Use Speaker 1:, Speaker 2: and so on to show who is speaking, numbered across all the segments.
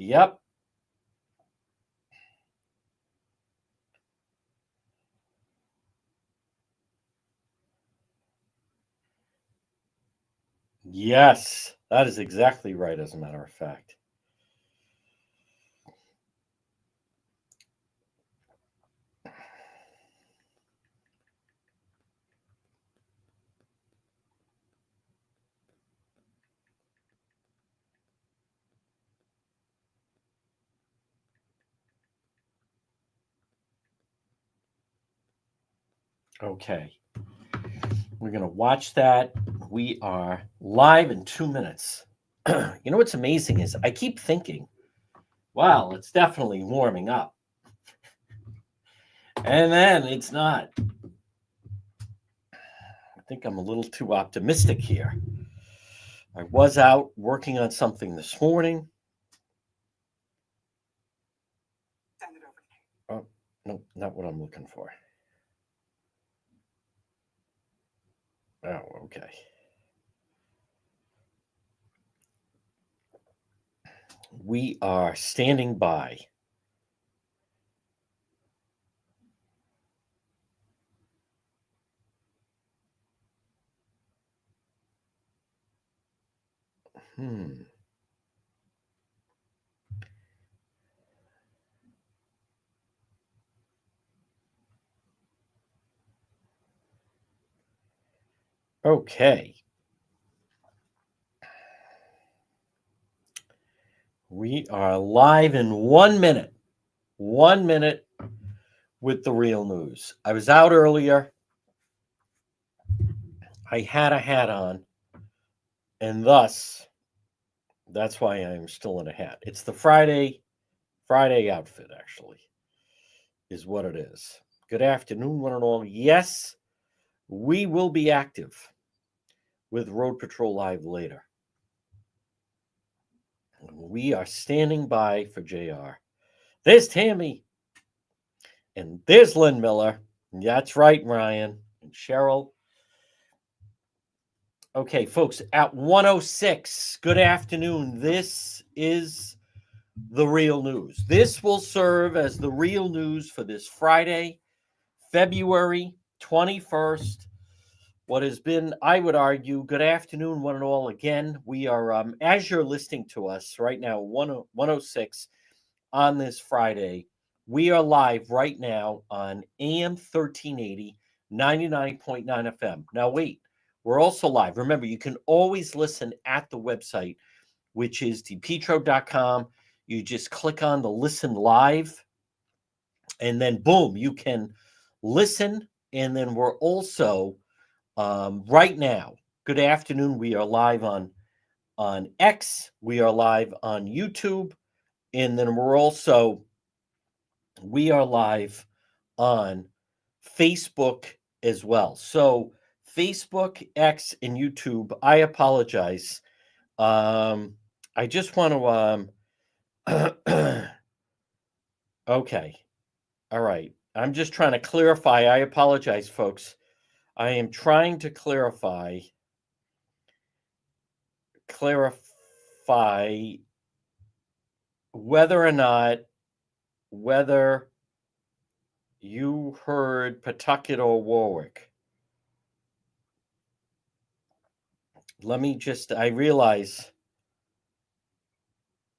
Speaker 1: Yep. Yes, that is exactly right, as a matter of fact. Okay. We're going to watch that. We are live in 2 minutes. You know what's amazing is I keep thinking, wow, it's definitely warming up. And then it's not. I think I'm a little too optimistic here. I was out working on something this morning. Oh, no, not what I'm looking for. Oh, okay. We are standing by. Okay. We are live in 1 minute. 1 minute with the real news. I was out earlier. I had a hat on, and thus that's why I'm still in a hat. It's the Friday outfit, actually, is what it is. Good afternoon, one and all. Yes, we will be active with Road Patrol Live later. We are standing by for JR. There's Tammy. And there's Lynn Miller. That's right, Ryan and Cheryl. Okay, folks, at 106, good afternoon. This is the real news. This will serve as the real news for this Friday, February 21st. What has been, I would argue, good afternoon, one and all. Again, we are, as you're listening to us right now, 106 on this Friday. We are live right now on AM 1380, 99.9 FM. Now, wait, we're also live. Remember, you can always listen at the website, which is depetro.com. You just click on the listen live, and then boom, you can listen. And then we're also right now, good afternoon. We are live on X. We are live on YouTube. And then we are live on Facebook as well. So Facebook, X, and YouTube, I apologize. I just want to, okay. All right. I'm just trying to clarify. I apologize, folks. I am trying to clarify whether you heard Pawtucket or Warwick. Let me just, I realize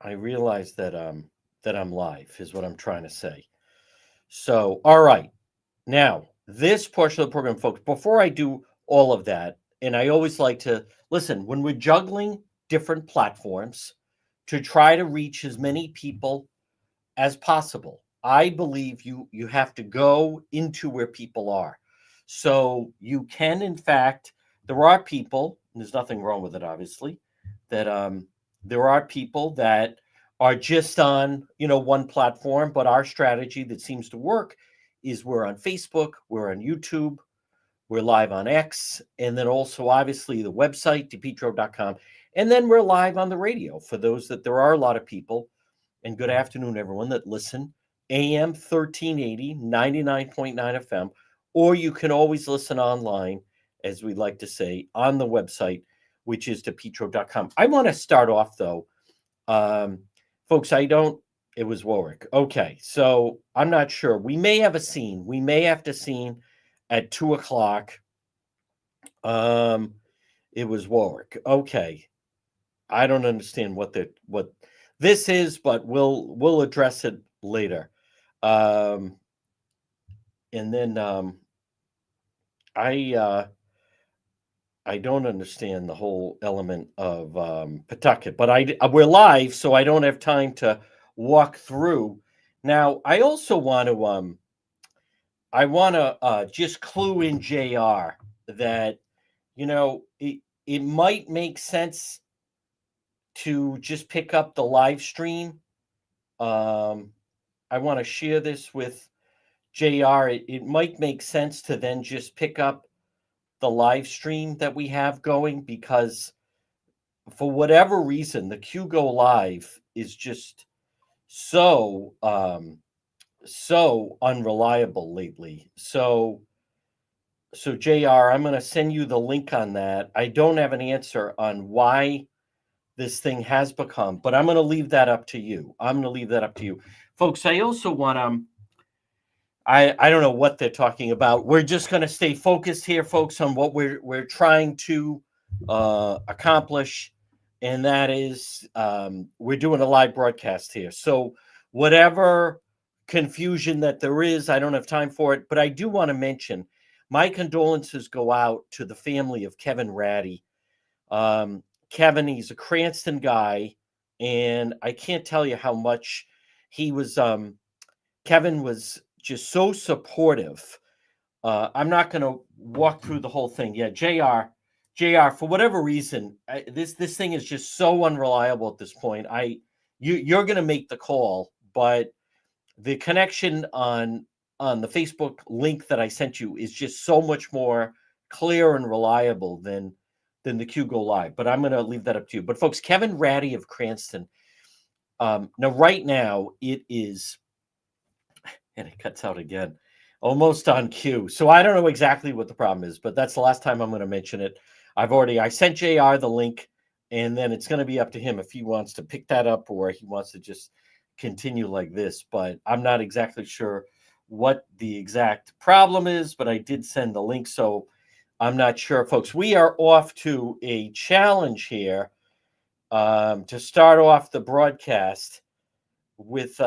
Speaker 1: that I'm live is what I'm trying to say. So, all right. Now, this portion of the program, folks, before I do all of that, and I always like to listen, when we're juggling different platforms to try to reach as many people as possible, I believe you have to go into where people are. So you can, in fact, there are people, and there's nothing wrong with it, obviously, that there are people that are just on, one platform, but our strategy that seems to work is we're on Facebook, we're on YouTube, we're live on X, and then also obviously the website, depetro.com, and then we're live on the radio for those that there are a lot of people. And good afternoon, everyone that listen, AM 1380, 99.9 FM, or you can always listen online, as we like to say, on the website, which is depetro.com. I want to start off, though, Folks, it was Warwick. Okay, so I'm not sure. We may have a scene. We may have to scene at 2 o'clock. Um, it was Warwick. Okay. I don't understand what this is, but we'll address it later. Um, and then I I don't understand the whole element of Pawtucket, but we're live, so I don't have time to walk through. Now, I want to just clue in Jr. that it might make sense to just pick up the live stream. Um, I want to share this with JR. It might make sense to then just pick up the live stream that we have going because for whatever reason, the Q Go Live is just so unreliable lately. So JR, I'm going to send you the link on that. I don't have an answer on why this thing has become, but I'm going to leave that up to you. Folks, I also want I don't know what they're talking about. We're just going to stay focused here, folks, on what we're trying to accomplish, and that is we're doing a live broadcast here. So whatever confusion that there is, I don't have time for it, but I do want to mention my condolences go out to the family of Kevin Ratty. Kevin, he's a Cranston guy, and I can't tell you how much he was. Kevin was just so supportive. I'm not going to walk through the whole thing. Yeah, Jr. For whatever reason, this thing is just so unreliable at this point. You're going to make the call, but the connection on the Facebook link that I sent you is just so much more clear and reliable than the Q Go Live. But I'm going to leave that up to you. But folks, Kevin Ratty of Cranston. Now, right now, it is. And it cuts out again, almost on cue. So I don't know exactly what the problem is, but that's the last time I'm going to mention it. I sent JR the link, and then it's going to be up to him if he wants to pick that up or he wants to just continue like this. But I'm not exactly sure what the exact problem is, but I did send the link. So I'm not sure, folks. We are off to a challenge here to start off the broadcast with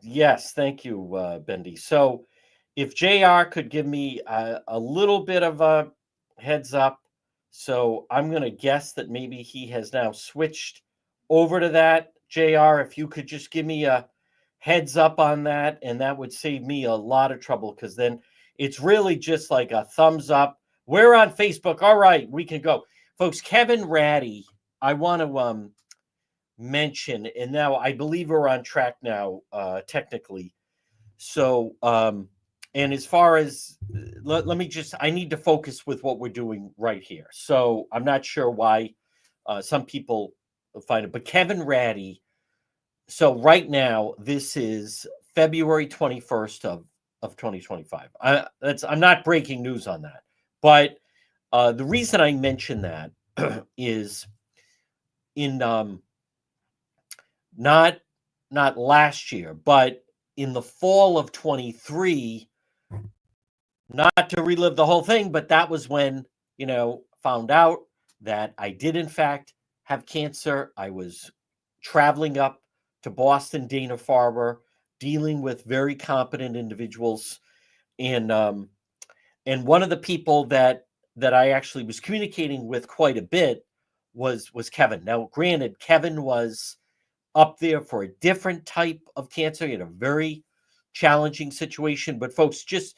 Speaker 1: yes, thank you, Bendy. So if JR could give me a little bit of a heads up. So I'm going to guess that maybe he has now switched over to that. JR, if you could just give me a heads up on that, and that would save me a lot of trouble because then it's really just like a thumbs up. We're on Facebook. All right, we can go. Folks, Kevin Ratty, I want to mention, and now I believe we're on track now, technically. So, and as far as let me just, I need to focus with what we're doing right here. So I'm not sure why some people find it, but Kevin Ratty. So right now, this is February 21st of 2025. I'm not breaking news on that, but the reason I mention that is in not last year, but in the fall of 23, not to relive the whole thing, but that was when, found out that I did in fact have cancer. I was traveling up to Boston, Dana-Farber, dealing with very competent individuals. And one of the people that I actually was communicating with quite a bit was Kevin. Now, granted, Kevin was up there for a different type of cancer. He had a very challenging situation. But folks, just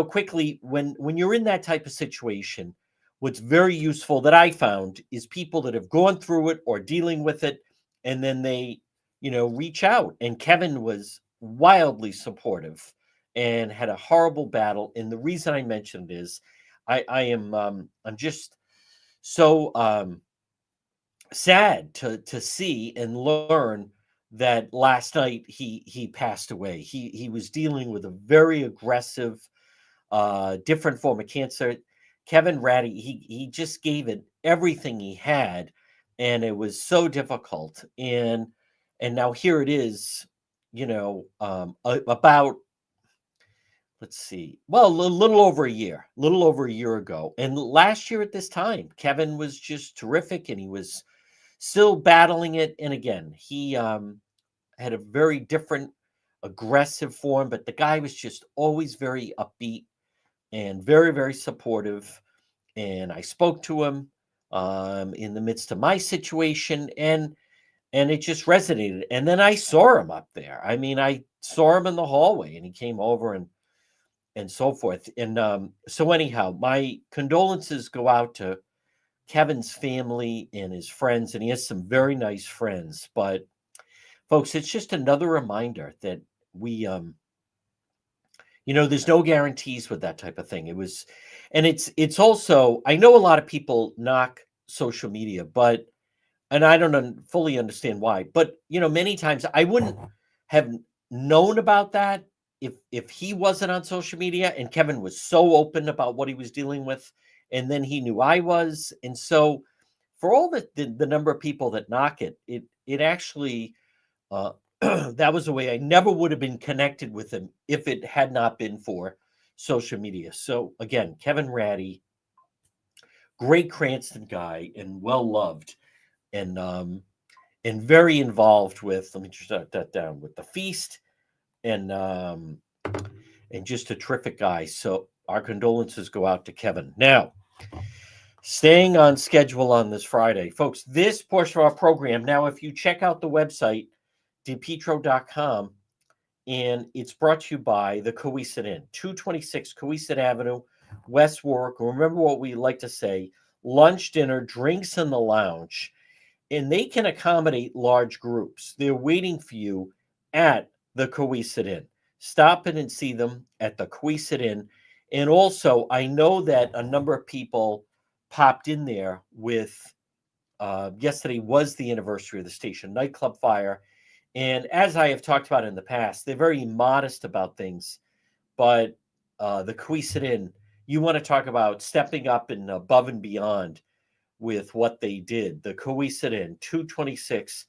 Speaker 1: quickly, when you're in that type of situation, what's very useful that I found is people that have gone through it or dealing with it, and then they reach out. And Kevin was wildly supportive and had a horrible battle. And the reason I mentioned is I'm just so sad to see and learn that last night he passed away. He was dealing with a very aggressive, different form of cancer. Kevin Ratty, he just gave it everything he had, and it was so difficult. And And now here it is, about, let's see, well, a little over a year ago. And last year at this time, Kevin was just terrific, and he was still battling it. And again, he had a very different, aggressive form, but the guy was just always very upbeat and very, very supportive. And I spoke to him in the midst of my situation, and it just resonated. And then I saw him up there. I mean, I saw him in the hallway, and he came over and so forth. And so anyhow, my condolences go out to Kevin's family and his friends, and he has some very nice friends. But folks, it's just another reminder that we there's no guarantees with that type of thing. It's also, I know a lot of people knock social media, but and I don't fully understand why, but many times I wouldn't have known about that if he wasn't on social media, and Kevin was so open about what he was dealing with, and then he knew I was. And so for all the number of people that knock it actually uh that was a way I never would have been connected with him if it had not been for social media. So again, Kevin Ratty, great Cranston guy and well loved, and very involved with, let me just jot that down, with the feast, and just a terrific guy. So our condolences go out to Kevin. Now, staying on schedule on this Friday, folks, this portion of our program, now if you check out the website, depetro.com, and it's brought to you by the Cowesett Inn, 226 Cowesett Avenue, West Warwick. Remember what we like to say: lunch, dinner, drinks in the lounge, and they can accommodate large groups. They're waiting for you at the Cowesett Inn. Stop in and see them at the Cowesett Inn. And also, I know that a number of people popped in there with, yesterday was the anniversary of the station nightclub fire. And as I have talked about in the past, they're very modest about things. But the Cowesett Inn, you want to talk about stepping up and above and beyond with what they did. The Cowesett Inn, 226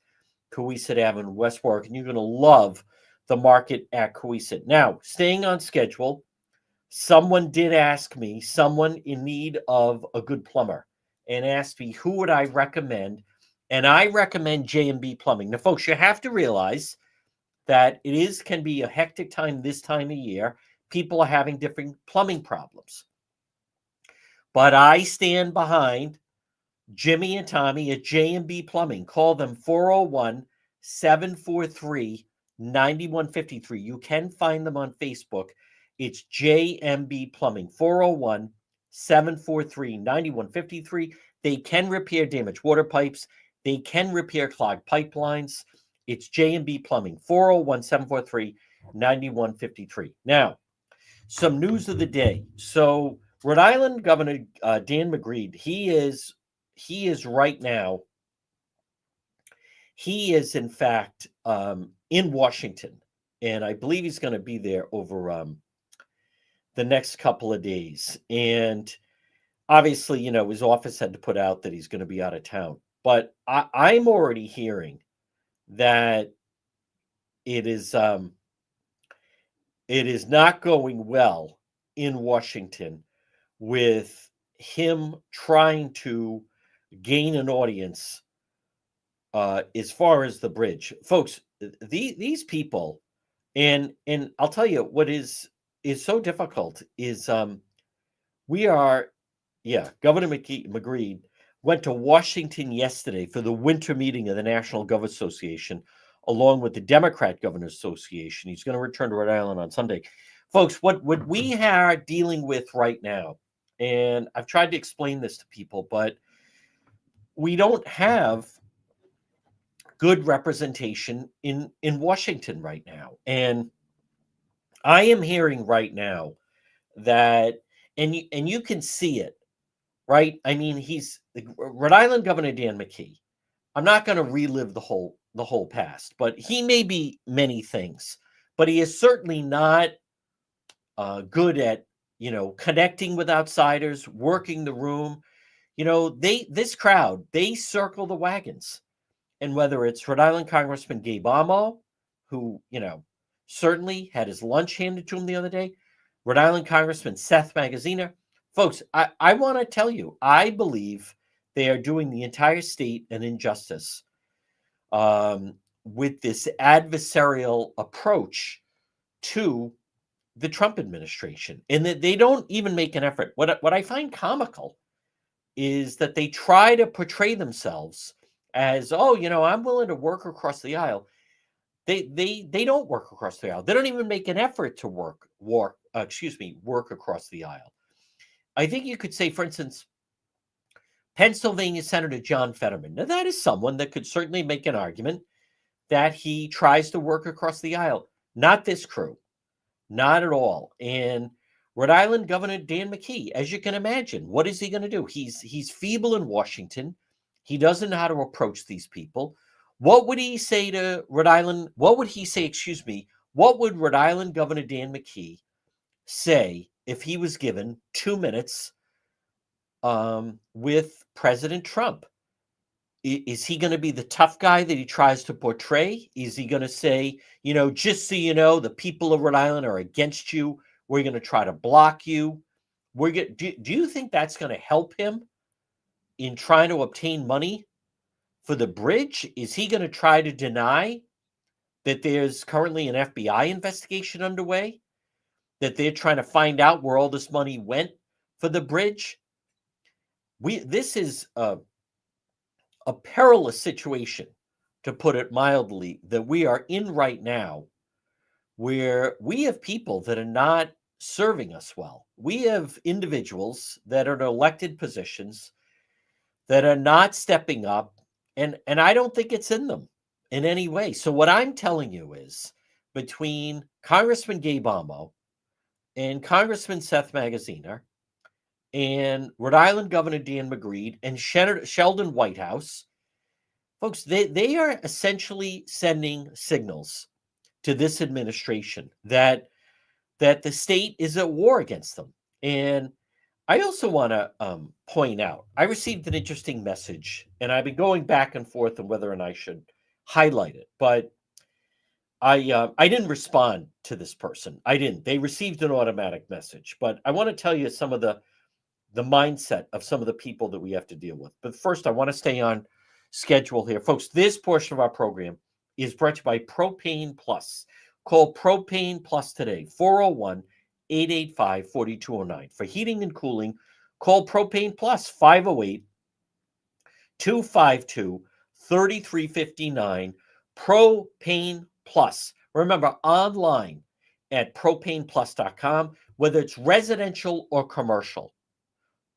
Speaker 1: Cowesett Avenue, West Warwick, and you're going to love the market at Cowesett. Now, staying on schedule, someone did ask me, someone in need of a good plumber, and asked me who would I recommend, and I recommend J&B Plumbing. Now, folks, you have to realize that can be a hectic time this time of year. People are having different plumbing problems. But I stand behind Jimmy and Tommy at J&B Plumbing. Call them 401-743-9153. You can find them on Facebook. It's J&B Plumbing, 401-743-9153. They can repair damaged water pipes. They can repair clogged pipelines. It's J&B Plumbing, 401-743-9153. Now, some news of the day. So Rhode Island Governor Dan McGreed, he is right now, he is in fact in Washington, and I believe he's going to be there over the next couple of days. And obviously, his office had to put out that he's going to be out of town. But I'm already hearing that it is not going well in Washington with him trying to gain an audience as far as the bridge. Folks, these people, and I'll tell you what is so difficult is Governor McGreed went to Washington yesterday for the winter meeting of the National Governors Association, along with the Democrat Governors Association. He's going to return to Rhode Island on Sunday. Folks, what we are dealing with right now, and I've tried to explain this to people, but we don't have good representation in Washington right now. And I am hearing right now that, and you can see it, right? I mean, he's Rhode Island Governor Dan McKee. I'm not going to relive the whole past, but he may be many things, but he is certainly not good at connecting with outsiders, working the room. This crowd, they circle the wagons. And whether it's Rhode Island Congressman Gabe Amo, who, certainly had his lunch handed to him the other day, Rhode Island Congressman Seth Magaziner, folks, I want to tell you, I believe they are doing the entire state an injustice with this adversarial approach to the Trump administration, and that they don't even make an effort. What I find comical is that they try to portray themselves as, oh, I'm willing to work across the aisle. They don't work across the aisle. They don't even make an effort to work across the aisle. I think you could say, for instance, Pennsylvania Senator John Fetterman. Now, that is someone that could certainly make an argument that he tries to work across the aisle. Not this crew. Not at all. And Rhode Island Governor Dan McKee, as you can imagine, what is he going to do? He's feeble in Washington. He doesn't know how to approach these people. What would he say to Rhode Island? What would he say, what would Rhode Island Governor Dan McKee say if he was given 2 minutes with President Trump? Is he going to be the tough guy that he tries to portray? Is he going to say, just so you know, the people of Rhode Island are against you. We're going to try to block you. Do you think that's going to help him in trying to obtain money for the bridge? Is he going to try to deny that there's currently an FBI investigation underway, that they're trying to find out where all this money went for the bridge? This is a perilous situation, to put it mildly, that we are in right now, where we have people that are not serving us well. We have individuals that are in elected positions that are not stepping up, and I don't think it's in them in any way. So what I'm telling you is, between Congressman Gabe Amo and Congressman Seth Magaziner and Rhode Island Governor Dan McGreed and Sheldon Whitehouse, folks, they are essentially sending signals to this administration that the state is at war against them. And I also want to point out, I received an interesting message, and I've been going back and forth on whether or not I should highlight it, but I didn't respond to this person. I didn't. They received an automatic message, but I want to tell you some of the mindset of some of the people that we have to deal with. But first, I want to stay on schedule here. Folks, this portion of our program is brought to you by Propane Plus. Call Propane Plus today, 401-885-4209. For heating and cooling, call Propane Plus, 508-252-3359. Propane Plus. Remember, online at propaneplus.com, whether it's residential or commercial.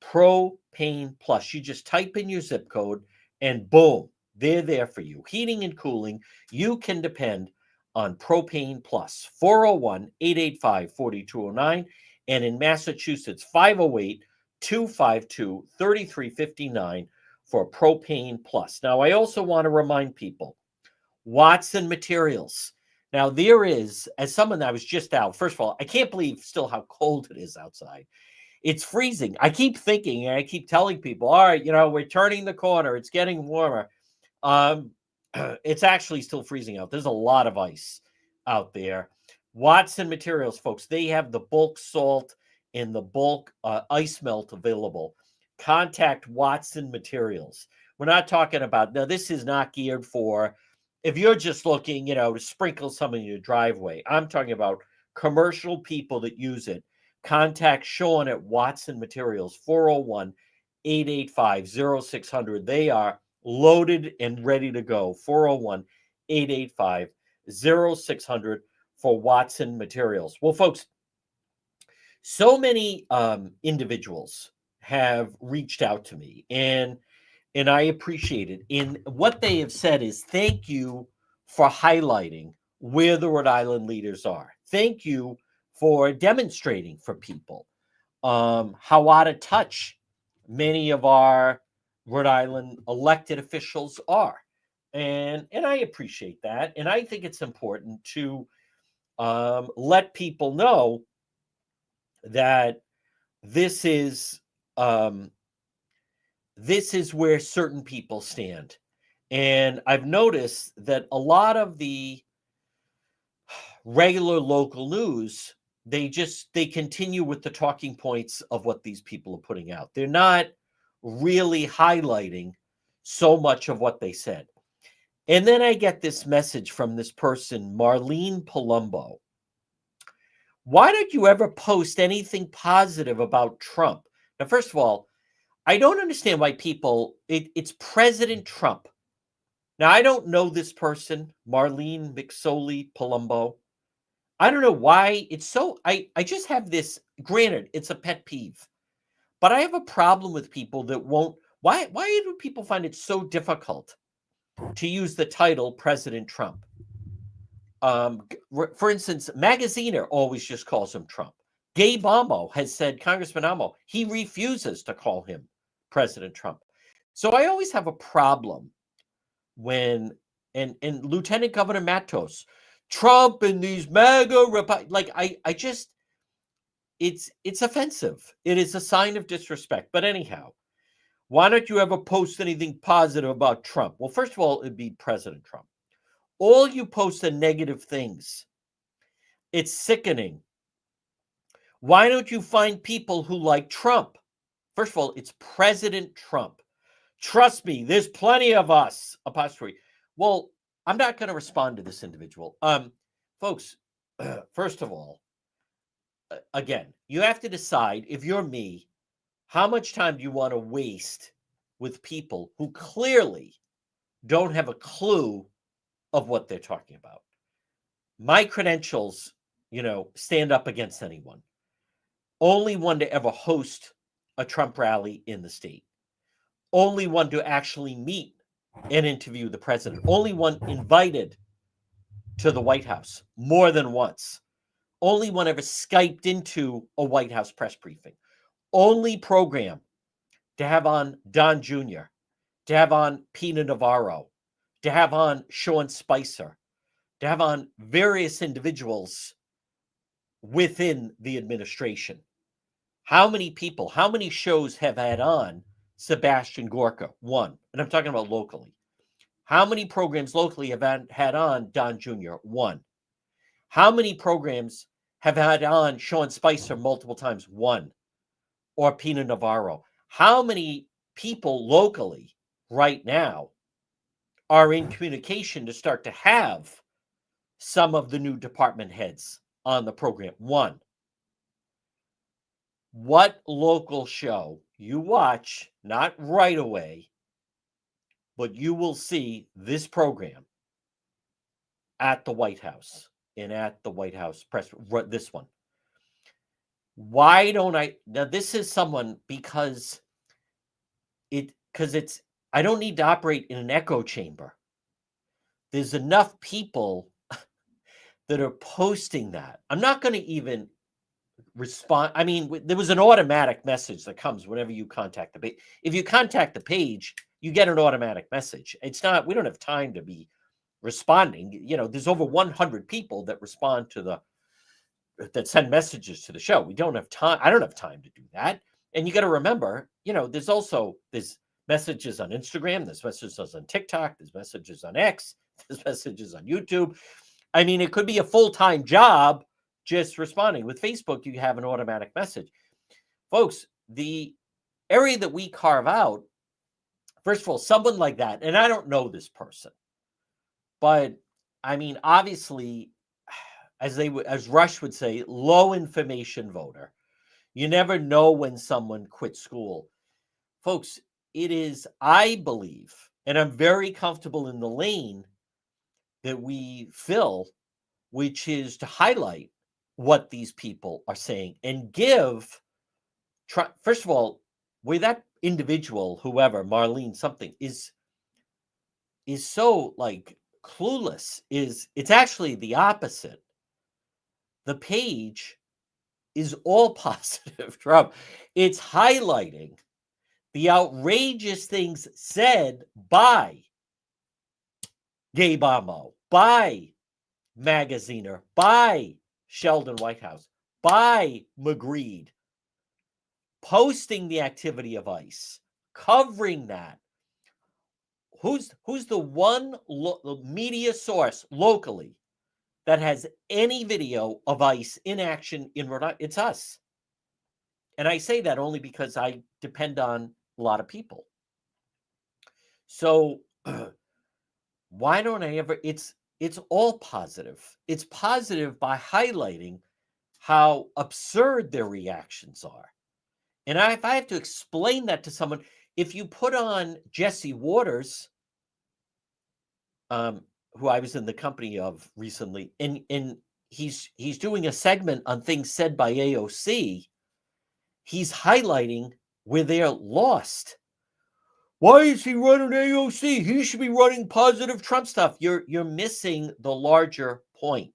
Speaker 1: Propane Plus. You just type in your zip code and boom, they're there for you. Heating and cooling, you can depend on Propane Plus. 401-885-4209. And in Massachusetts, 508-252-3359 for Propane Plus. Now, I also want to remind people, Watson Materials. Now, there is, as someone that was just out, first of all, I can't believe still how cold it is outside. It's freezing. I keep thinking, and I keep telling people, all right, we're turning the corner. It's getting warmer. It's actually still freezing out. There's a lot of ice out there. Watson Materials, folks, they have the bulk salt and the bulk ice melt available. Contact Watson Materials. We're not talking about, now this is not geared for, if you're just looking, to sprinkle some in your driveway. I'm talking about commercial people that use it. Contact Sean at Watson Materials, 401-885-0600. They are loaded and ready to go. 401-885-0600 for Watson Materials. Well, folks, so many individuals have reached out to me, and I appreciate it. And what they have said is, thank you for highlighting where the Rhode Island leaders are. Thank you for demonstrating for people how out of touch many of our Rhode Island elected officials are. And I appreciate that. And I think it's important to let people know that this is where certain people stand. And I've noticed that a lot of the regular local news, they continue with the talking points of what these people are putting out. They're not really highlighting so much of what they said. And then I get this message from this person, Marlene Palumbo. Why don't you ever post anything positive about Trump? Now, first of all, I don't understand why it's President Trump. Now, I don't know this person, Marlene McSoley Palumbo. I don't know why it's so. I just have this. Granted, it's a pet peeve, but I have a problem with people that won't. Why do people find it so difficult to use the title President Trump? For instance, Magaziner always just calls him Trump. Gabe Amo has said, Congressman Amo, he refuses to call him President Trump. So I always have a problem when and Lieutenant Governor Matos, Trump and these MAGA I just it's offensive. It is a sign of disrespect. But anyhow, why don't you ever post anything positive about Trump? Well, first of all, it'd be President Trump. All you post are negative things. It's sickening. Why don't you find people who like Trump? First of all, it's President Trump. Trust me, there's plenty of us. Apostrophe. Well, I'm not going to respond to this individual. Folks, first of all, again, you have to decide, if you're me, how much time do you want to waste with people who clearly don't have a clue of what they're talking about. My credentials, stand up against anyone. Only one to ever host a Trump rally in the state. Only one to actually meet and interview the president. Only one invited to the White House more than once. Only one ever Skyped into a White House press briefing. Only program to have on Don Jr., to have on Pina Navarro, to have on Sean Spicer, to have on various individuals within the administration. How many people, how many shows have had on Sebastian Gorka? One. And I'm talking about locally. How many programs locally have had on Don Jr.? One. How many programs have had on Sean Spicer multiple times? One. Or Pina Navarro? How many people locally right now are in communication to start to have some of the new department heads on the program? One. What local show you watch, not right away, but you will see this program at the White House and at the White House press, this one. Why don't I? Now, this is someone because I don't need to operate in an echo chamber. There's enough people that are posting that. I'm not going to even respond. I mean, there was an automatic message that comes whenever you contact the page. If you contact the page, you get an automatic message. It's not, we don't have time to be responding. There's over 100 people that respond that send messages to the show. We don't have time. I don't have time to do that. And you got to remember, there's messages on Instagram, there's messages on TikTok, there's messages on X, there's messages on YouTube. I mean, it could be a full-time job just responding. With Facebook, you have an automatic message. Folks, the area that we carve out, first of all, someone like that, and I don't know this person, but I mean, obviously, as Rush would say, low information voter. You never know when someone quit school. Folks, it is, I believe, and I'm very comfortable in the lane that we fill, which is to highlight what these people are saying and first of all, where that individual, whoever, Marlene something, is so clueless, it's actually the opposite. The page is all positive Trump. It's highlighting the outrageous things said by Gabe Amo, by Magaziner, by Sheldon Whitehouse, by McGreed, posting the activity of ICE, covering that. who's the one media source locally that has any video of ICE in action in Rhode Island? It's us. And I say that only because I depend on a lot of people. So why don't I ever? It's all positive. It's positive by highlighting how absurd their reactions are. And if I have to explain that to someone, if you put on Jesse Waters, who I was in the company of recently, and he's doing a segment on things said by AOC, he's highlighting where they're lost. Why is he running AOC? He should be running positive Trump stuff. You're missing the larger point.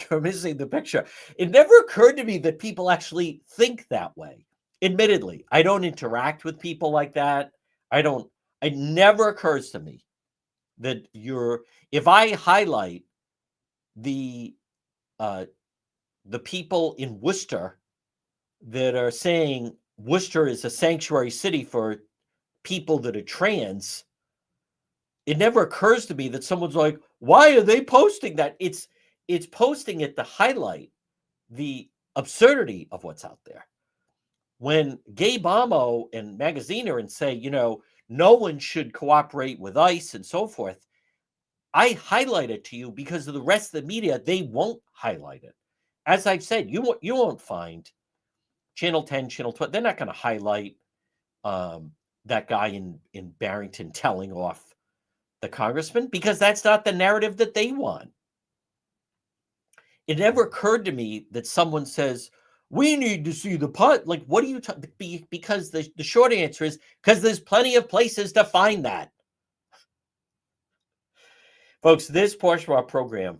Speaker 1: You're missing the picture. It never occurred to me that people actually think that way. Admittedly, I don't interact with people like that. It never occurs to me that if I highlight the people in Worcester that are saying Worcester is a sanctuary city for people that are trans, it never occurs to me that someone's like, why are they posting that? It's posting it to highlight the absurdity of what's out there. When Gabe Amo and Magaziner and say, no one should cooperate with ICE and so forth, I highlight it to you because of the rest of the media, they won't highlight it. As I've said, you won't find Channel 10, Channel 12. They're not going to highlight that guy in Barrington telling off the congressman because that's not the narrative that they want. It never occurred to me that someone says, we need to see the pot. Like, what are you talking? Because the short answer is because there's plenty of places to find that. Folks, this portion of our program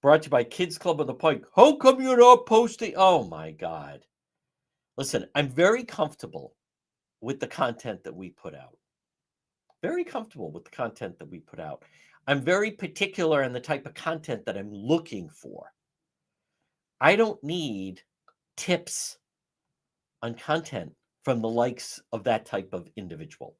Speaker 1: brought to you by Kids Club on the Pike. How come you're not posting? Oh, my God. Listen, I'm very comfortable with the content that we put out. Very comfortable with the content that we put out. I'm very particular in the type of content that I'm looking for. I don't need tips on content from the likes of that type of individual.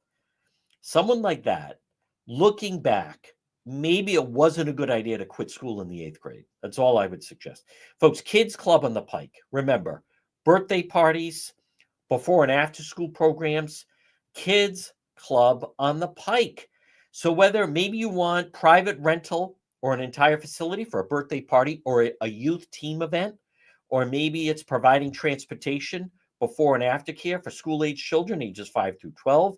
Speaker 1: Someone like that, looking back, maybe it wasn't a good idea to quit school in the 8th grade. That's all I would suggest. Folks, Kids Club on the Pike. Remember, birthday parties, before and after school programs, Kids Club on the Pike. So whether maybe you want private rental or an entire facility for a birthday party or a youth team event, or maybe it's providing transportation before and after care for school-age children ages 5 through 12,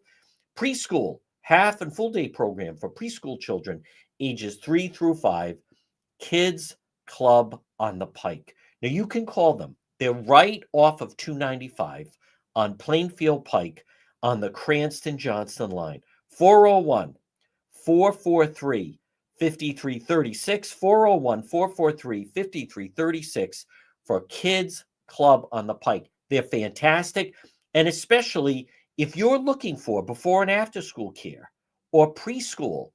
Speaker 1: preschool, half and full day program for preschool children ages 3 through 5, Kids Club on the Pike. Now you can call them. They're right off of 295 on Plainfield Pike on the Cranston-Johnston line. 401-443-5336, 401-443-5336 for Kids Club on the Pike. They're fantastic, and especially if you're looking for before and after school care or preschool,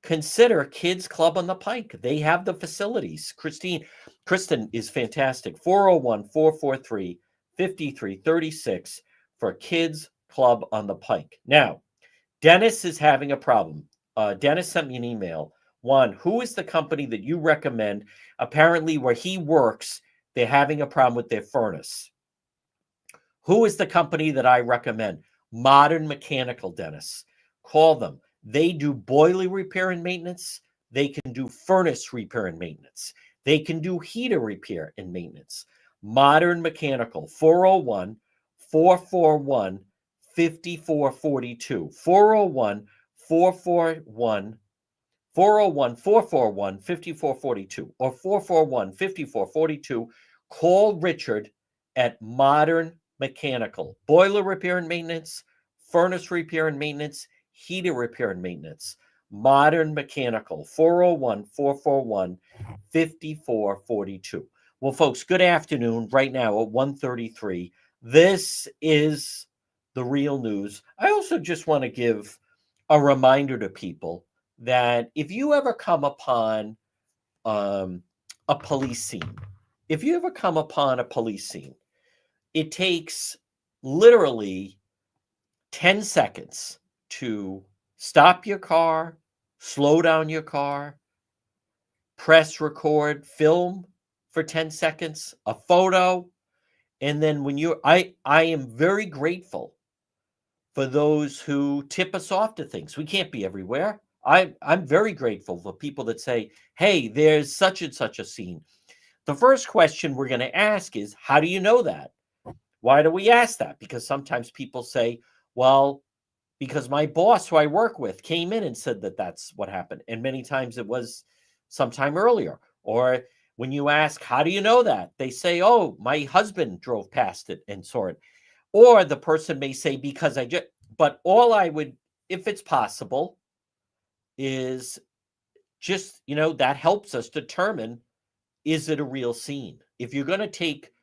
Speaker 1: consider Kids Club on the Pike. They have the facilities. Kristen is fantastic. 401-443-5336 for Kids Club on the Pike. Now, Dennis is having a problem. Dennis sent me an email. One, who is the company that you recommend? Apparently, where he works, they're having a problem with their furnace. Who is the company that I recommend? Modern Mechanical, Dennis. Call them. They do boiler repair and maintenance. They can do furnace repair and maintenance. They can do heater repair and maintenance. Modern Mechanical, 401-441-5442. 401-441-5442 or 441-5442. Call Richard at Modern Mechanical. Boiler repair and maintenance, furnace repair and maintenance, heater repair and maintenance. Modern Mechanical, 401-441-5442. Well, folks, good afternoon. Right now at 1:33. This is the real news. I also just want to give a reminder to people that if you ever come upon a police scene, it takes literally 10 seconds to stop your car, slow down your car, press record, film for 10 seconds, a photo, and then when I am very grateful for those who tip us off to things. We can't be everywhere. I'm very grateful for people that say, "Hey, there's such and such a scene." The first question we're going to ask is, "How do you know that?" Why do we ask that? Because sometimes people say, "Well, because my boss who I work with came in and said that that's what happened." And many times it was sometime earlier. Or when you ask, "How do you know that?" They say, "Oh, my husband drove past it and saw it." Or the person may say, "Because I just," but all I would, if it's possible, is just, that helps us determine, is it a real scene? If you're going to take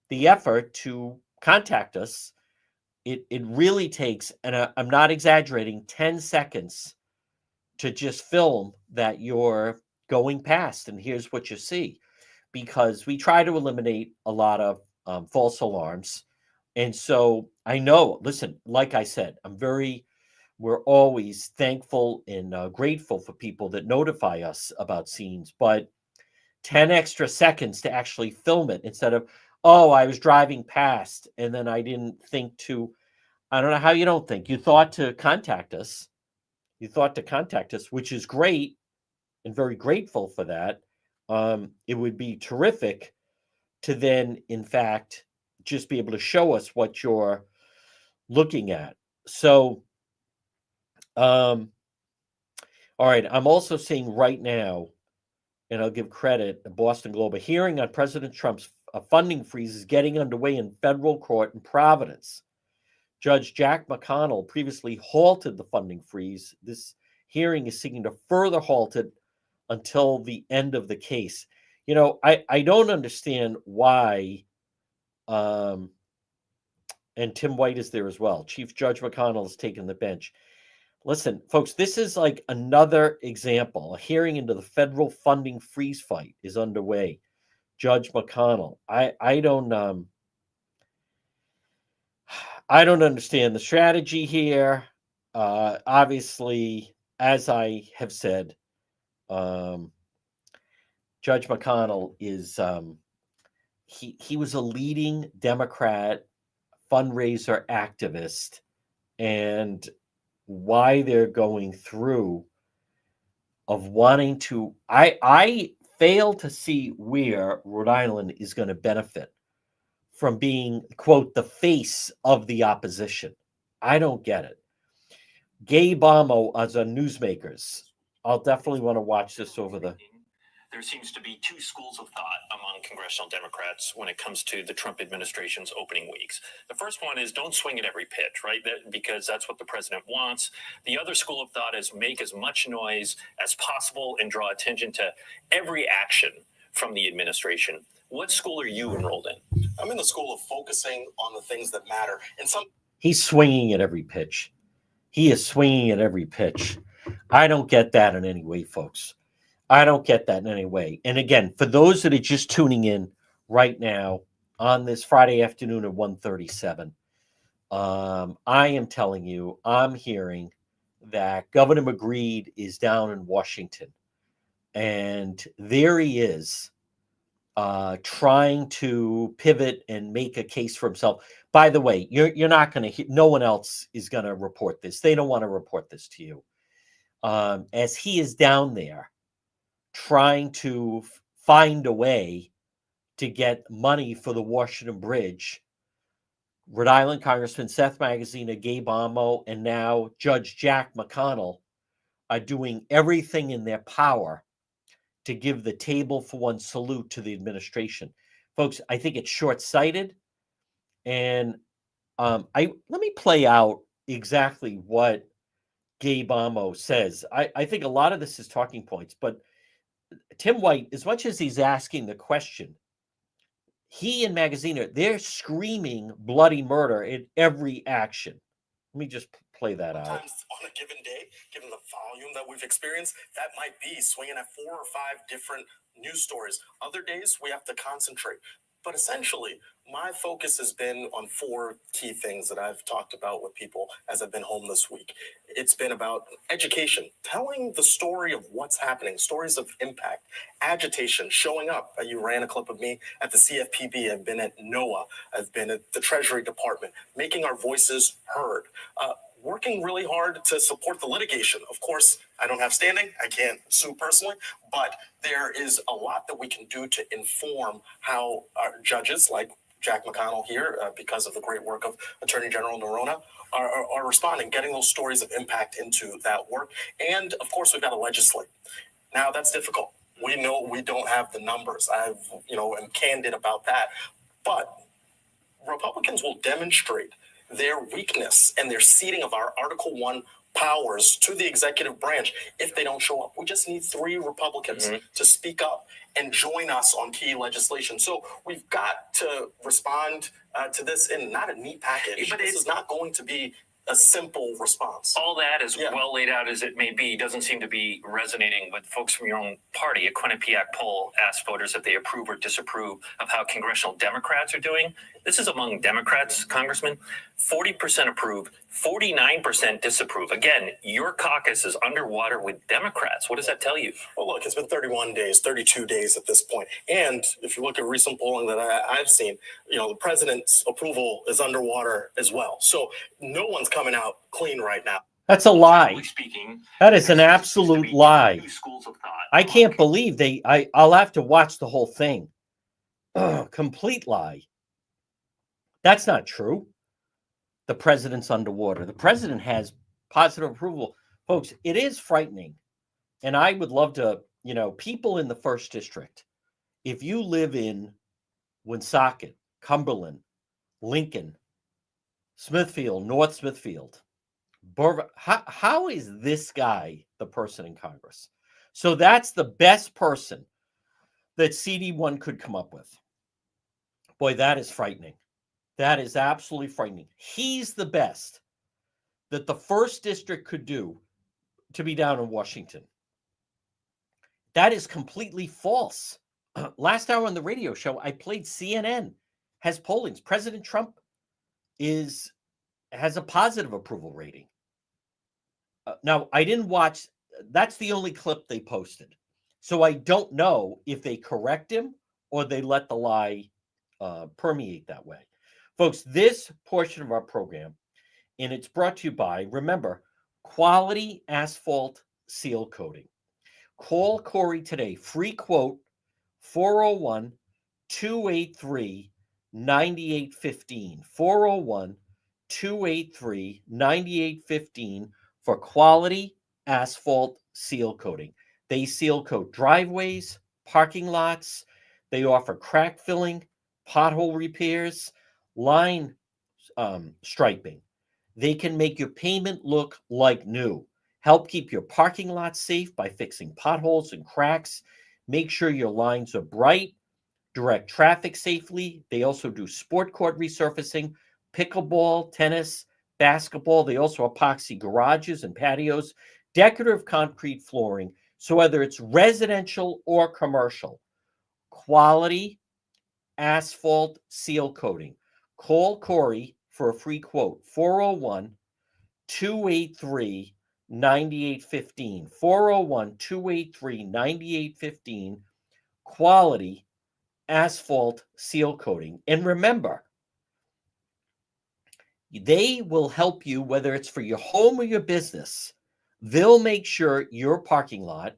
Speaker 1: the effort to contact us, it really takes, and I'm not exaggerating, 10 seconds to just film that you're going past, and here's what you see. Because we try to eliminate a lot of false alarms. And so I know, listen, like I said, we're always thankful and grateful for people that notify us about scenes, but 10 extra seconds to actually film it instead of, "Oh, I was driving past and then I didn't think to," I don't know how you don't think. You thought to contact us. You thought to contact us, which is great and very grateful for that. It would be terrific to then, in fact, just be able to show us what you're looking at. So, um, all right, I'm also seeing right now, and I'll give credit, the Boston Globe, a hearing on President Trump's funding freeze is getting underway in federal court in Providence. Judge Jack McConnell previously halted the funding freeze. This hearing is seeking to further halt it until the end of the case. I don't understand why, um, and Tim White is there as well. Chief Judge McConnell has taken the bench. Listen, folks, this is like another example. A hearing into the federal funding freeze fight is underway. Judge McConnell. I don't understand the strategy here. Obviously, as I have said, um, Judge McConnell is he was a leading Democrat fundraiser activist, and why they're going through of wanting to, I fail to see where Rhode Island is going to benefit from being, quote, the face of the opposition. I don't get it. Gabe Amo as a newsmakers. I'll definitely want to watch this over the.
Speaker 2: There seems to be two schools of thought among congressional Democrats when it comes to the Trump administration's opening weeks. The first one is don't swing at every pitch, right? Because that's what the president wants. The other school of thought is make as much noise as possible and draw attention to every action from the administration. What school are you enrolled in?
Speaker 3: I'm in the school of focusing on the things that matter. And
Speaker 1: He's swinging at every pitch. He is swinging at every pitch. I don't get that in any way, folks. I don't get that in any way. And again, for those that are just tuning in right now on this Friday afternoon at 1:37, I am telling you, I'm hearing that Governor McGreed is down in Washington, and there he is, trying to pivot and make a case for himself. By the way, you're not going to. No one else is going to report this. They don't want to report this to you. As he is down there trying to find a way to get money for the Washington Bridge, Rhode Island Congressman Seth Magaziner, Gabe Amo, and now Judge Jack McConnell are doing everything in their power to give the table for one salute to the administration. Folks, I think it's short-sighted. And let me play out exactly what Gabe Amo says. I think a lot of this is talking points, but Tim White, as much as he's asking the question, he and Magaziner, they're screaming bloody murder in every action. Let me just play that out.
Speaker 3: sometimes on a given day, given the volume that we've experienced, that might be swinging at 4 or 5 different news stories. Other days, we have to concentrate. But essentially, my focus has been on four key things that I've talked about with people as I've been home this week. It's been about education, telling the story of what's happening, stories of impact, agitation, showing up. You ran a clip of me at the CFPB. I've been at NOAA. I've been at the Treasury Department, making our voices heard. Working really hard to support the litigation. Of course, I don't have standing. I can't sue personally, but there is a lot that we can do to inform how our judges like Jack McConnell here, because of the great work of Attorney General Noronha, are responding, getting those stories of impact into that work. And of course, we've got to legislate. Now, that's difficult. We know we don't have the numbers. I'm candid about that. But Republicans will demonstrate their weakness and their ceding of our Article 1 powers to the executive branch if they don't show up. We just need 3 Republicans to speak up and join us on key legislation. So we've got to respond to this in not a neat package. But this is not going to be a simple response.
Speaker 2: All that, as well laid out as it may be, doesn't seem to be resonating with folks from your own party. A Quinnipiac poll asked voters if they approve or disapprove of how congressional Democrats are doing. This is among Democrats, Congressman. 40% approve, 49% disapprove. Again, your caucus is underwater with Democrats. What does that tell you?
Speaker 3: Well, look, it's been 31 days, 32 days at this point. And if you look at recent polling that I've seen, the president's approval is underwater as well. So no one's coming out clean right now.
Speaker 1: That's a lie.
Speaker 2: Speaking,
Speaker 1: that is an absolute lie.
Speaker 2: Schools of thought.
Speaker 1: I can't believe I'll have to watch the whole thing. Complete lie. That's not true. The president's underwater. The president has positive approval. Folks, it is frightening. And I would love to, people in the 1st District, if you live in Woonsocket, Cumberland, Lincoln, Smithfield, North Smithfield, how is this guy the person in Congress? So that's the best person that CD1 could come up with. Boy, that is frightening. That is absolutely frightening. He's the best that the 1st District could do to be down in Washington. That is completely false. Last hour on the radio show, I played CNN has pollings. President Trump has a positive approval rating. Now, I didn't watch. That's the only clip they posted. So I don't know if they correct him or they let the lie permeate that way. Folks, this portion of our program, and it's brought to you by, remember, Quality Asphalt Seal Coating. Call Corey today. Free quote, 401-283-9815. 401-283-9815 for Quality Asphalt Seal Coating. They seal coat driveways, parking lots. They offer crack filling, pothole repairs, line striping. They can make your pavement look like new. Help keep your parking lot safe by fixing potholes and cracks. Make sure your lines are bright. Direct traffic safely. They also do sport court resurfacing, pickleball, tennis, basketball. They also epoxy garages and patios, decorative concrete flooring. So whether it's residential or commercial, Quality Asphalt Seal Coating. Call Corey for a free quote, 401-283-9815. 401-283-9815. Quality Asphalt Seal Coating. And remember, they will help you, whether it's for your home or your business. They'll make sure your parking lot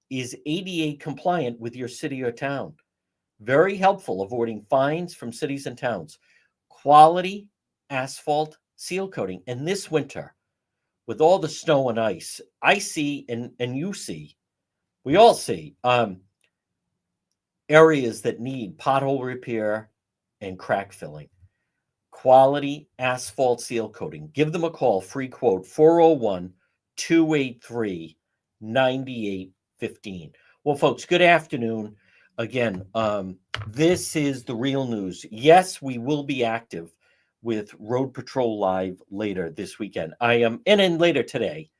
Speaker 1: is ADA compliant with your city or town. Very helpful, avoiding fines from cities and towns. Quality Asphalt Seal Coating. And this winter, with all the snow and ice, I see, and you see, we all see, areas that need pothole repair and crack filling. Quality Asphalt Seal Coating. Give them a call. Free quote, 401-283-9815. Well, folks, good afternoon. Again, this is the real news. Yes, we will be active with Road Patrol Live later this weekend. And then later today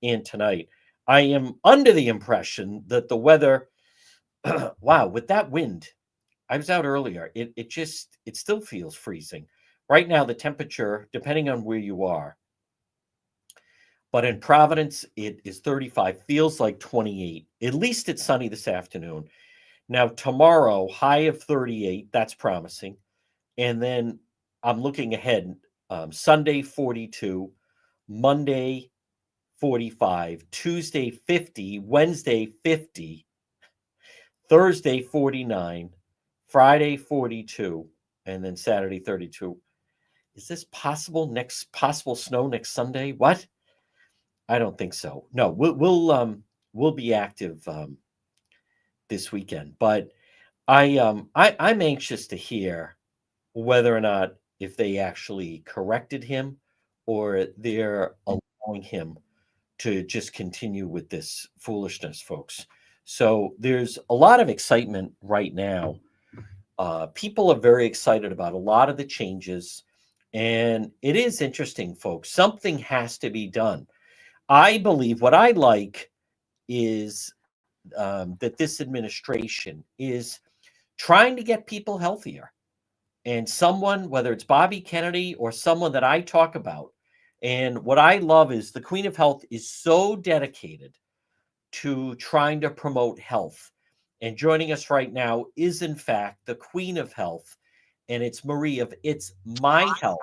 Speaker 1: and tonight. I am under the impression that the weather, wow, with that wind, I was out earlier. It still feels freezing. Right now, the temperature, depending on where you are, but in Providence, it is 35, feels like 28. At least it's sunny this afternoon. Now, tomorrow, high of 38, that's promising. And then I'm looking ahead, Sunday, 42, Monday, 45, Tuesday, 50, Wednesday, 50, Thursday, 49, Friday, 42, and then Saturday, 32. Is this possible? Possible snow next Sunday? What? I don't think so. No, we'll be active this weekend, but I'm anxious to hear whether or not if they actually corrected him or they're allowing him to just continue with this foolishness, folks. So there's a lot of excitement right now. People are very excited about a lot of the changes, and it is interesting, folks. Something has to be done. I believe what I like is that this administration is trying to get people healthier. And someone, whether it's Bobby Kennedy or someone that I talk about, and what I love is the Queen of Health is so dedicated to trying to promote health. And joining us right now is, in fact, the Queen of Health, and it's Marie of It's My Health,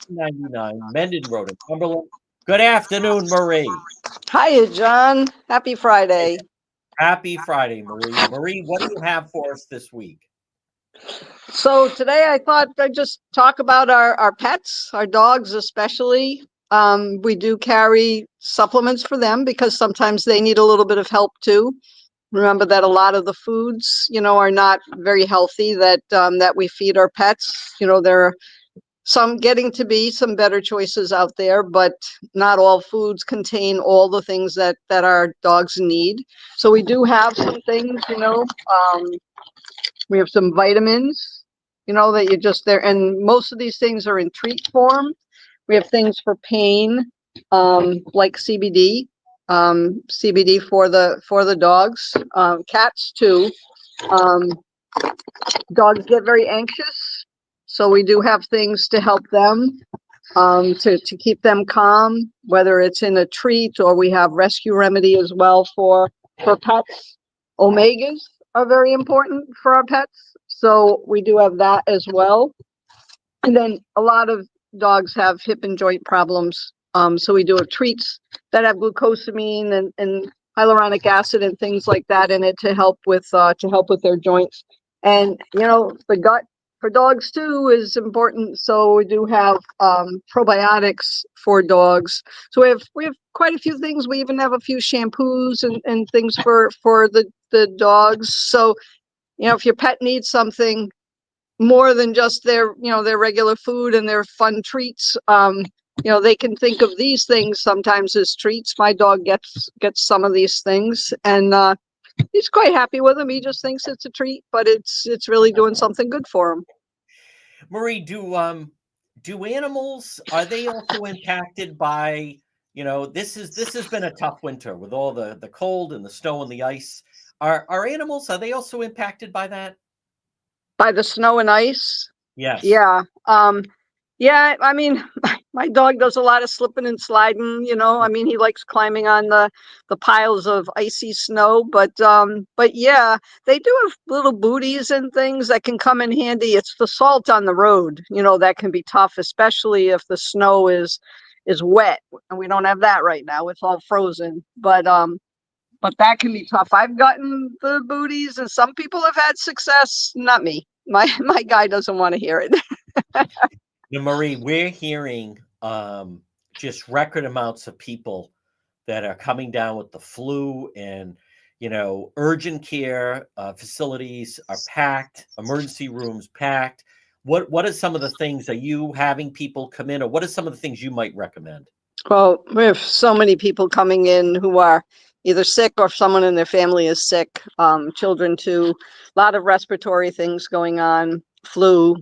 Speaker 1: 99 Mendon Road in Cumberland. Good afternoon, Marie.
Speaker 4: Hiya, John. Happy Friday.
Speaker 1: Happy Friday, Marie. Marie, what do you have for us this week?
Speaker 4: So today I thought I'd just talk about our pets, our dogs especially. We do carry supplements for them because sometimes they need a little bit of help too. Remember that a lot of the foods, are not very healthy that that we feed our pets. There are some getting to be some better choices out there, but not all foods contain all the things that our dogs need. So we do have some things, we have some vitamins, that you just there, and most of these things are in treat form. We have things for pain, like CBD, CBD for the dogs, cats too. Dogs get very anxious, so we do have things to help them, to keep them calm, whether it's in a treat or we have rescue remedy as well for pets. Omegas are very important for our pets, so we do have that as well. And then a lot of dogs have hip and joint problems, so we do have treats that have glucosamine and hyaluronic acid and things like that in it to help with their joints. And the gut for dogs too is important, so we do have probiotics for dogs. So we have quite a few things. We even have a few shampoos and things for the dogs. So if your pet needs something more than just their regular food and their fun treats, they can think of these things sometimes as treats. My dog gets some of these things, and he's quite happy with them. He just thinks it's a treat, but it's really doing something good for him.
Speaker 1: Marie, do animals, are they also impacted by, this has been a tough winter with all the cold and the snow and the ice. Are animals, are they also impacted by that?
Speaker 4: By the snow and ice?
Speaker 1: Yes.
Speaker 4: Yeah. Yeah, I mean, my dog does a lot of slipping and sliding, he likes climbing on the piles of icy snow, but yeah, they do have little booties and things that can come in handy. It's the salt on the road, that can be tough, especially if the snow is wet, and we don't have that right now. It's all frozen, but that can be tough. I've gotten the booties, and some people have had success, not me. My guy doesn't want to hear it.
Speaker 1: Now, Marie, we're hearing just record amounts of people that are coming down with the flu, and urgent care facilities are packed, emergency rooms packed. What are some of the things? Are you having people come in, or what are some of the things you might recommend?
Speaker 4: Well, we have so many people coming in who are either sick or someone in their family is sick. Children too. A lot of respiratory things going on, flu,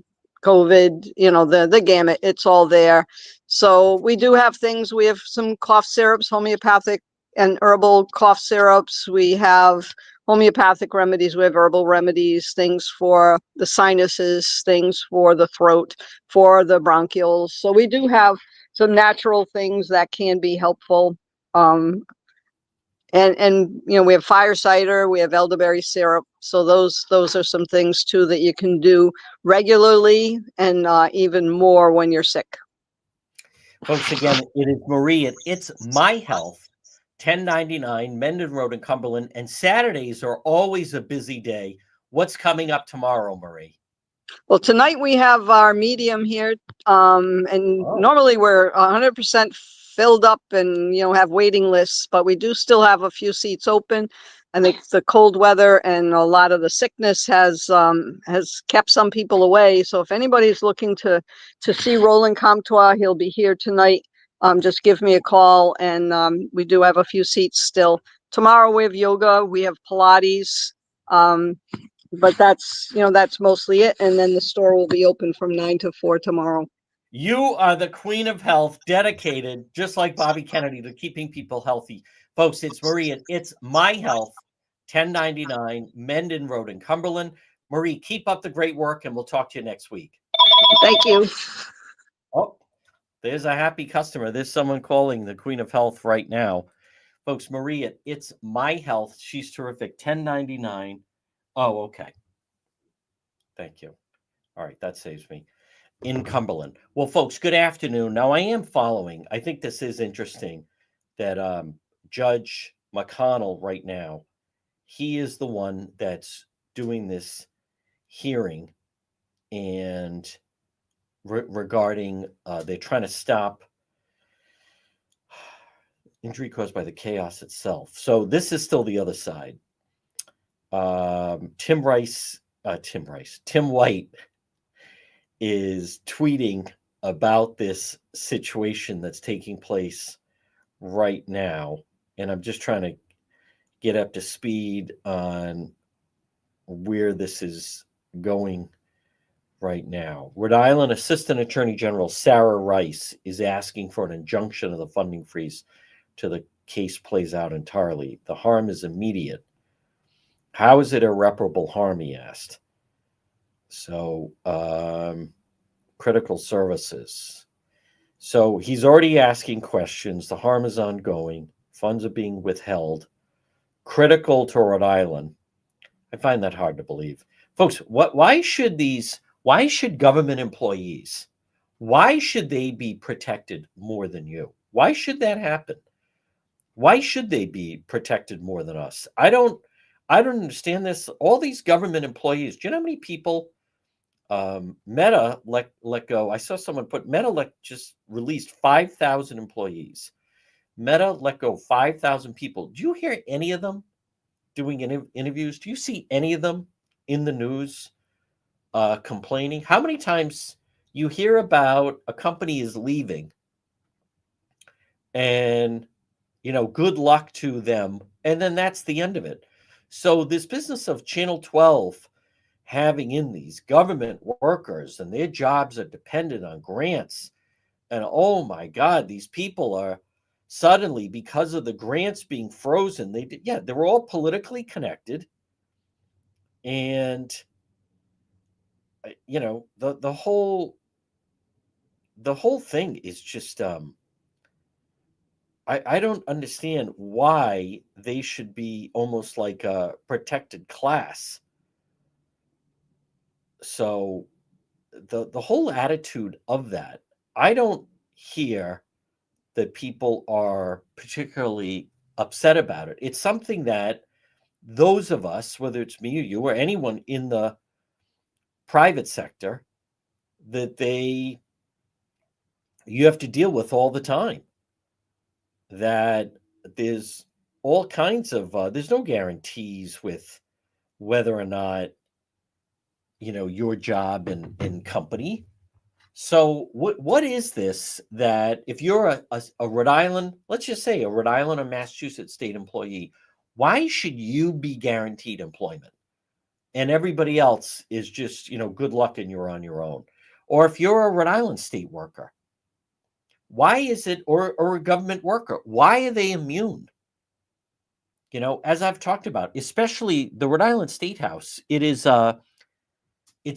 Speaker 4: COVID, the gamut, it's all there. So we do have things. We have some cough syrups, homeopathic and herbal cough syrups. We have homeopathic remedies, we have herbal remedies, things for the sinuses, things for the throat, for the bronchioles. So we do have some natural things that can be helpful. And we have fire cider, we have elderberry syrup. So those are some things too that you can do regularly, and even more when you're sick.
Speaker 1: Folks, again, it is Marie at It's My Health, 1099 Mendon Road in Cumberland. And Saturdays are always a busy day. What's coming up tomorrow, Marie?
Speaker 4: Well, tonight we have our medium here, and normally we're 100% filled up and have waiting lists, but we do still have a few seats open. I think the cold weather and a lot of the sickness has kept some people away. So if anybody's looking to see Roland Comtois, he'll be here tonight. Just give me a call, and we do have a few seats still. Tomorrow we have yoga, we have Pilates. But that's mostly it. And then the store will be open from 9 to 4 tomorrow.
Speaker 1: You are the queen of health, dedicated, just like Bobby Kennedy, to keeping people healthy. Folks, it's Marie and It's My Health, 1099 Mendon Road in Cumberland. Marie, keep up the great work, and we'll talk to you next week.
Speaker 4: Thank you.
Speaker 1: Oh, there's a happy customer. There's someone calling the queen of health right now. Folks, Marie at It's My Health. She's terrific. 1099. Oh, okay. Thank you. All right, that saves me. In Cumberland. Well, folks, good afternoon. Now, I am following. I think this is interesting that Judge McConnell right now, he is the one that's doing this hearing, and regarding they're trying to stop injury caused by the chaos itself. So this is still the other side. Tim White is tweeting about this situation that's taking place right now. And I'm just trying to get up to speed on where this is going right now. Rhode Island Assistant Attorney General Sarah Rice is asking for an injunction of the funding freeze till the case plays out entirely. The harm is immediate. How is it irreparable harm, he asked. So, critical services. So he's already asking questions. The harm is ongoing. Funds are being withheld. Critical to Rhode Island. I find that hard to believe. Folks, why should government employees, why should they be protected more than you? Why should that happen? Why should they be protected more than us? I don't understand this. All these government employees, do you know how many people Meta let go? I saw someone put Meta just released 5,000 employees. Meta let go 5,000 people. Do you hear any of them doing interviews? Do you see any of them in the news complaining? How many times you hear about a company is leaving and, good luck to them, and then that's the end of it. So this business of Channel 12 having in these government workers and their jobs are dependent on grants, and oh my God, these people are suddenly, because of the grants being frozen, they were all politically connected, and the whole thing is just I don't understand why they should be almost like a protected class. So the whole attitude of that, I don't hear that people are particularly upset about it. It's something that those of us, whether it's me or you or anyone in the private sector, that you have to deal with all the time. That there's all kinds of there's no guarantees with whether or not your job and company. So what is this, that if you're a Rhode Island, let's just say a Rhode Island or Massachusetts state employee, why should you be guaranteed employment and everybody else is just good luck and you're on your own? Or if you're a Rhode Island state worker, why is it, or a government worker, why are they immune? You know, as I've talked about, especially the Rhode Island State House, it's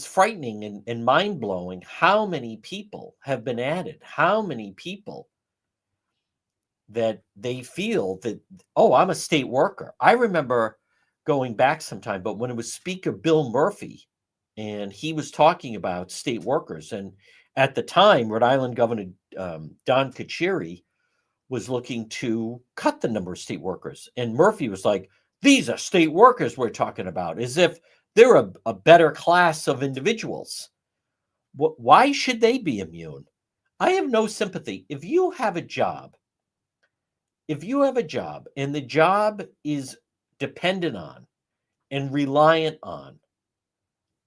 Speaker 1: frightening and mind-blowing how many people have been added, how many people that they feel that, oh, I'm a state worker. I remember going back sometime, but when it was Speaker Bill Murphy, and he was talking about state workers, and at the time, Rhode Island Governor Don Carcieri was looking to cut the number of state workers, and Murphy was like, "These are state workers we're talking about, as if they're a better class of individuals. Why should they be immune?" I have no sympathy. If you have a job and the job is dependent on and reliant on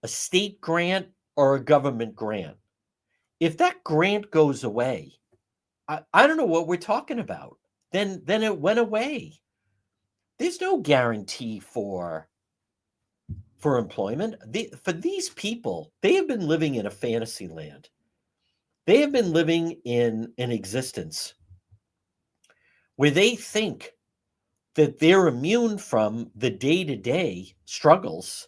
Speaker 1: a state grant or a government grant, if that grant goes away, I don't know what we're talking about. Then it went away. There's no guarantee for employment. For these people, they have been living in a fantasy land. They have been living in an existence where they think that they're immune from the day-to-day struggles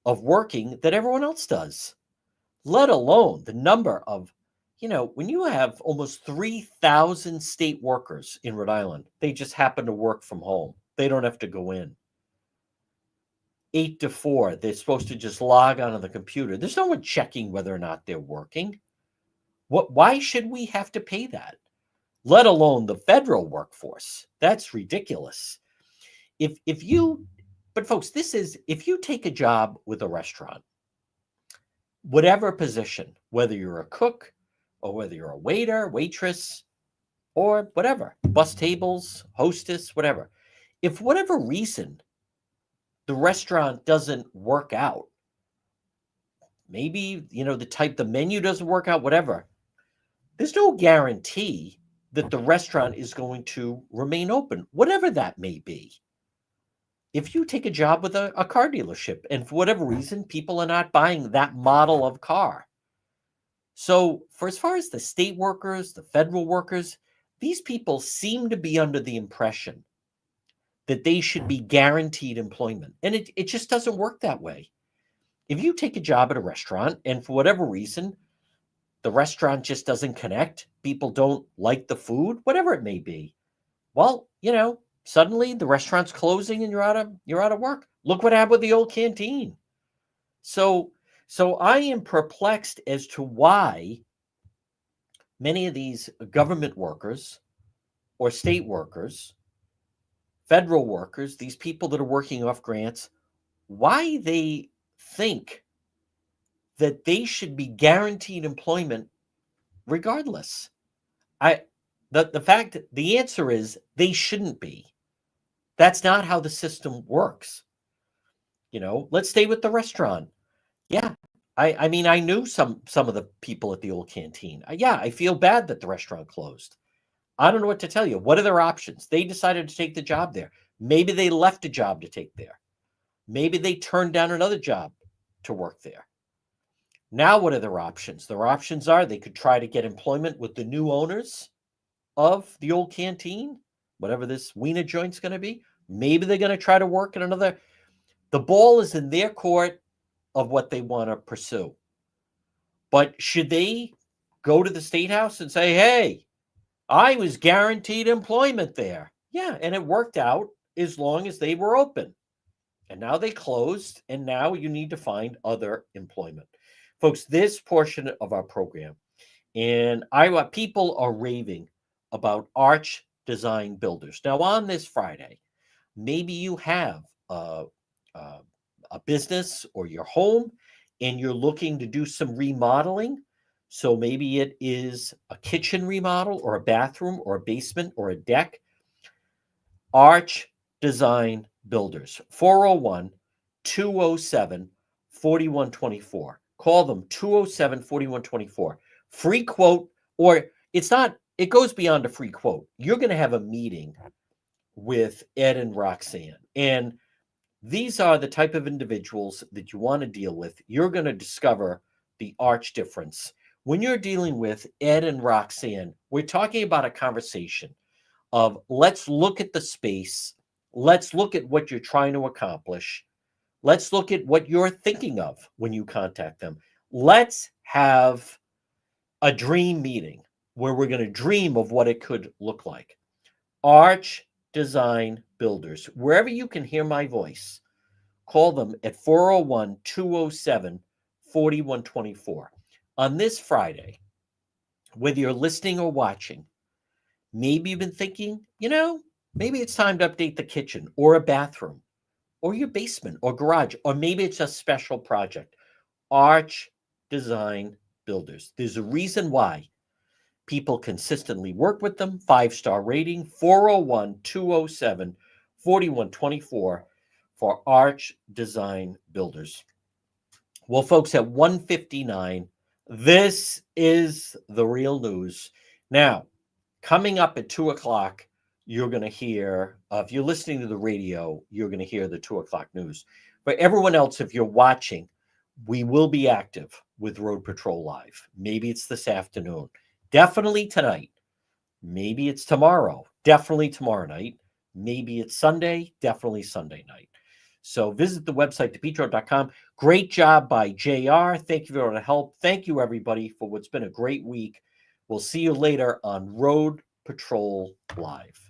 Speaker 1: of working that everyone else does, let alone the number of, when you have almost 3,000 state workers in Rhode Island, they just happen to work from home. They don't have to go in. 8 to 4, they're supposed to just log on the computer. There's no one checking whether or not they're working. Why should we have to pay that? Let alone the federal workforce. That's ridiculous. But folks, if you take a job with a restaurant, whatever position, whether you're a cook or whether you're a waiter, waitress, or whatever, bus tables, hostess, whatever, if for whatever reason the restaurant doesn't work out, maybe, the menu doesn't work out, whatever, there's no guarantee that the restaurant is going to remain open, whatever that may be. If you take a job with a car dealership and for whatever reason, people are not buying that model of car. So for as far as the state workers, the federal workers, these people seem to be under the impression that they should be guaranteed employment. And it just doesn't work that way. If you take a job at a restaurant and for whatever reason, the restaurant just doesn't connect, people don't like the food, whatever it may be, well, suddenly the restaurant's closing and you're out of work. Look what happened with the old canteen. So I am perplexed as to why many of these government workers or state workers, federal workers, these people that are working off grants, why they think that they should be guaranteed employment regardless. The answer is they shouldn't be. That's not how the system works. Let's stay with the restaurant. Yeah. I mean, I knew some of the people at the old canteen. Yeah, I feel bad that the restaurant closed. I don't know what to tell you. What are their options? They decided to take the job there. Maybe they left a job to take there. Maybe they turned down another job to work there. Now, what are their options? Their options are they could try to get employment with the new owners of the old canteen, whatever this wiener joint's going to be. Maybe they're going to try to work in another. The ball is in their court of what they want to pursue. But should they go to the State House and say, hey, I was guaranteed employment there? Yeah, and it worked out as long as they were open. And now they closed, and now you need to find other employment. Folks, this portion of our program, and people are raving about Arch Design Builders. Now, on this Friday, maybe you have a business or your home, and you're looking to do some remodeling. So maybe it is a kitchen remodel or a bathroom or a basement or a deck. Arch Design Builders, 401-207-4124. Call them, 207-4124. Free quote, or it goes beyond a free quote. You're going to have a meeting with Ed and Roxanne. And these are the type of individuals that you want to deal with. You're going to discover the arch difference. When you're dealing with Ed and Roxanne, we're talking about a conversation of let's look at the space. Let's look at what you're trying to accomplish. Let's look at what you're thinking of when you contact them. Let's have a dream meeting where we're going to dream of what it could look like. Arch Design Builders, wherever you can hear my voice, call them at 401-207-4124. On this Friday, whether you're listening or watching, maybe you've been thinking, maybe it's time to update the kitchen or a bathroom or your basement or garage, or maybe it's a special project. Arch Design Builders. There's a reason why people consistently work with them. 5-star rating, 401-207-4124 for Arch Design Builders. Well, folks, at 1:59, this is the real news. Now, coming up at 2 o'clock, you're going to hear, if you're listening to the radio, you're going to hear the 2 o'clock news. For everyone else, if you're watching, we will be active with Road Patrol Live. Maybe it's this afternoon. Definitely tonight. Maybe it's tomorrow. Definitely tomorrow night. Maybe it's Sunday. Definitely Sunday night. So visit the website, depetro.com. Great job by JR. Thank you for all the help. Thank you, everybody, for what's been a great week. We'll see you later on Road Patrol Live.